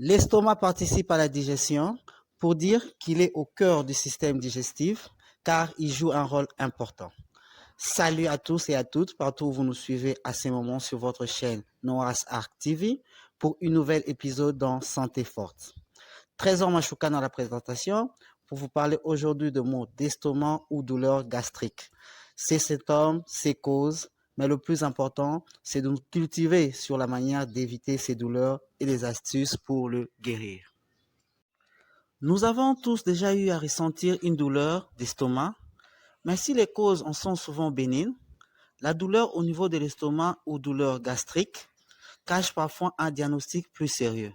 L'estomac participe à la digestion pour dire qu'il est au cœur du système digestif car il joue un rôle important. Salut à tous et à toutes, partout où vous nous suivez à ces moments sur votre chaîne Noah's Arc TV pour une nouvelle épisode dans Santé Forte. Trésor Machouka dans la présentation pour vous parler aujourd'hui de maux d'estomac ou douleurs gastriques. Ces symptômes, ces causes, mais le plus important, c'est de nous cultiver sur la manière d'éviter ces douleurs et les astuces pour le guérir. Nous avons tous déjà eu à ressentir une douleur d'estomac, mais si les causes en sont souvent bénignes, la douleur au niveau de l'estomac ou douleur gastrique cache parfois un diagnostic plus sérieux.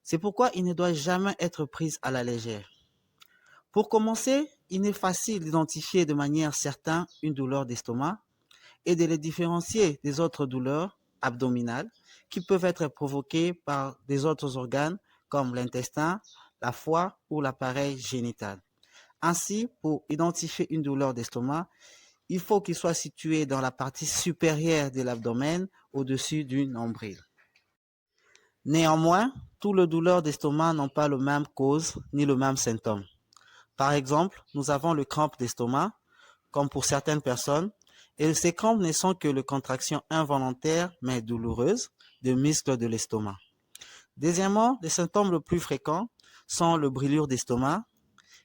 C'est pourquoi il ne doit jamais être pris à la légère. Pour commencer, il est facile d'identifier de manière certaine une douleur d'estomac et de les différencier des autres douleurs abdominales qui peuvent être provoquées par des autres organes comme l'intestin, la foie ou l'appareil génital. Ainsi, pour identifier une douleur d'estomac, il faut qu'il soit situé dans la partie supérieure de l'abdomen au-dessus du nombril. Néanmoins, toutes les douleurs d'estomac n'ont pas la même cause ni le même symptôme. Par exemple, nous avons le crampe d'estomac, comme pour certaines personnes, et ces crampes ne sont que les contractions involontaires mais douloureuses des muscles de l'estomac. Deuxièmement, les symptômes les plus fréquents sont le brûlure d'estomac,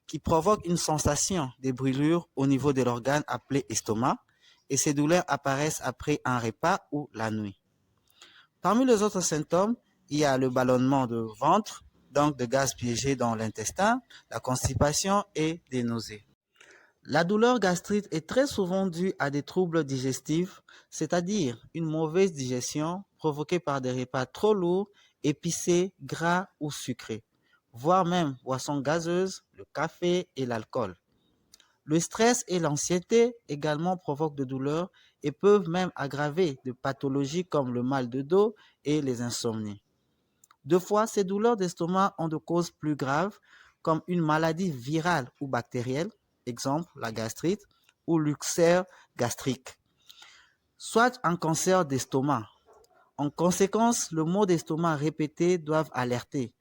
qui provoque une sensation de brûlure au niveau de l'organe appelé estomac, et ces douleurs apparaissent après un repas ou la nuit. Parmi les autres symptômes, il y a le ballonnement de ventre, donc de gaz piégé dans l'intestin, la constipation et des nausées. La douleur gastrique est très souvent due à des troubles digestifs, c'est-à-dire une mauvaise digestion provoquée par des repas trop lourds, épicés, gras ou sucrés, voire même boissons gazeuses, le café et l'alcool. Le stress et l'anxiété également provoquent des douleurs et peuvent même aggraver des pathologies comme le mal de dos et les insomnies. Deux fois, ces douleurs d'estomac ont des causes plus graves, comme une maladie virale ou bactérienne, exemple la gastrite, ou l'ulcère gastrique, soit un cancer d'estomac. En conséquence, le mot d'estomac répété doivent alerter.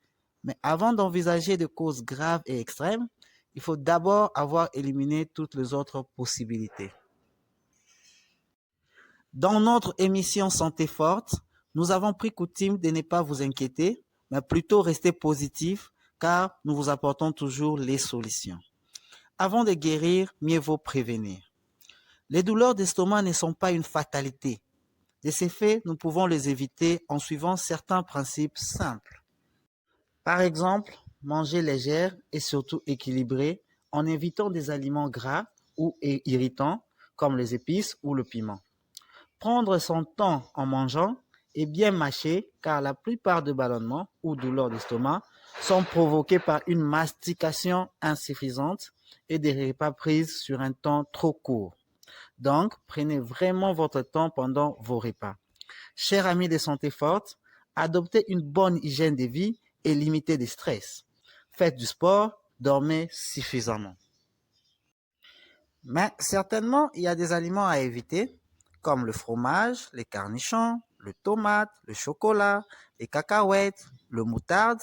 Mais avant d'envisager des causes graves et extrêmes, il faut d'abord avoir éliminé toutes les autres possibilités. Dans notre émission Santé Forte, nous avons pris coutume de ne pas vous inquiéter, mais plutôt rester positif, car nous vous apportons toujours les solutions. Avant de guérir, mieux vaut prévenir. Les douleurs d'estomac ne sont pas une fatalité. De ces faits, nous pouvons les éviter en suivant certains principes simples. Par exemple, manger légère et surtout équilibré en évitant des aliments gras ou irritants comme les épices ou le piment. Prendre son temps en mangeant et bien mâcher car la plupart des ballonnements ou douleurs d'estomac sont provoqués par une mastication insuffisante et des repas pris sur un temps trop court. Donc, prenez vraiment votre temps pendant vos repas. Chers amis de Santé Forte, adoptez une bonne hygiène de vie et limitez le stress. Faites du sport, dormez suffisamment. Mais certainement, il y a des aliments à éviter, comme le fromage, les cornichons, le tomate, le chocolat, les cacahuètes, le moutarde,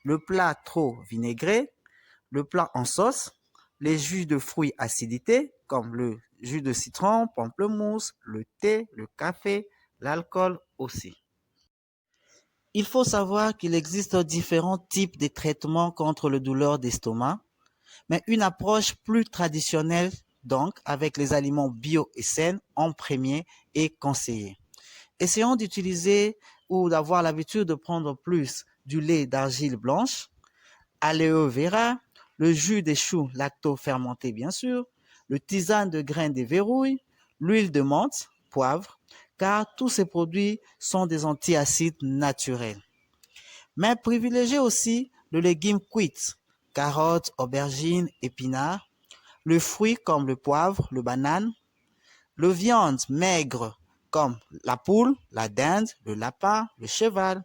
le plat trop vinaigré, le plat en sauce, les jus de fruits acidité, comme le jus de citron, pamplemousse, le thé, le café, l'alcool aussi. Il faut savoir qu'il existe différents types de traitements contre le douleur d'estomac, mais une approche plus traditionnelle, donc avec les aliments bio et sains en premier, est conseillée. Essayons d'utiliser ou d'avoir l'habitude de prendre plus du lait d'argile blanche, aloe vera, le jus des choux lacto-fermenté bien sûr, le tisane de graines de verrouille, l'huile de menthe, poivre, car tous ces produits sont des antiacides naturels. Mais privilégiez aussi le légume cuit, carottes, aubergines, épinards, le fruit comme le poivre, le banane, le viande maigre comme la poule, la dinde, le lapin, le cheval,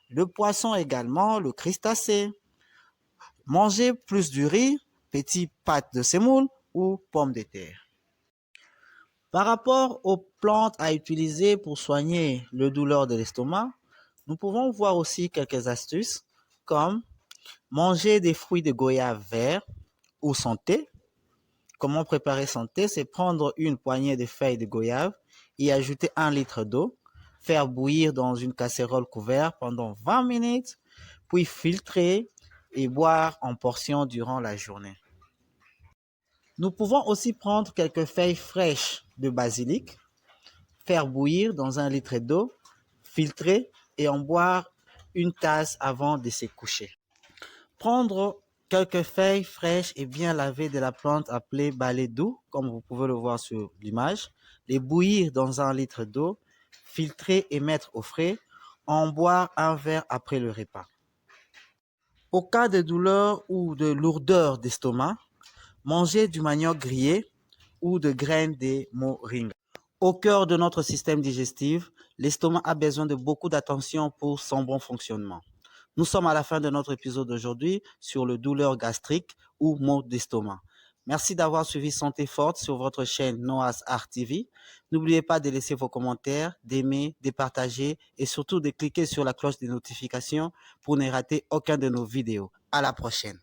le poisson également, le crustacé. Mangez plus du riz, petites pâtes de semoule ou pommes de terre. Par rapport aux plantes à utiliser pour soigner le douleur de l'estomac, nous pouvons voir aussi quelques astuces comme manger des fruits de goyave verts ou son thé. Comment préparer son thé? C'est prendre une poignée de feuilles de goyave et ajouter 1 litre d'eau, faire bouillir dans une casserole couverte pendant 20 minutes, puis filtrer et boire en portions durant la journée. Nous pouvons aussi prendre quelques feuilles fraîches de basilic, faire bouillir dans 1 litre d'eau, filtrer et en boire une tasse avant de se coucher. Prendre quelques feuilles fraîches et bien lavées de la plante appelée balai doux, comme vous pouvez le voir sur l'image, les bouillir dans 1 litre d'eau, filtrer et mettre au frais, en boire un verre après le repas. Au cas de douleur ou de lourdeur d'estomac, manger du manioc grillé ou de graines de moringa. Au cœur de notre système digestif, l'estomac a besoin de beaucoup d'attention pour son bon fonctionnement. Nous sommes à la fin de notre épisode d'aujourd'hui sur le douleur gastrique ou maux d'estomac. Merci d'avoir suivi Santé Forte sur votre chaîne Noah's Art TV. N'oubliez pas de laisser vos commentaires, d'aimer, de partager et surtout de cliquer sur la cloche des notifications pour ne rater aucun de nos vidéos. À la prochaine.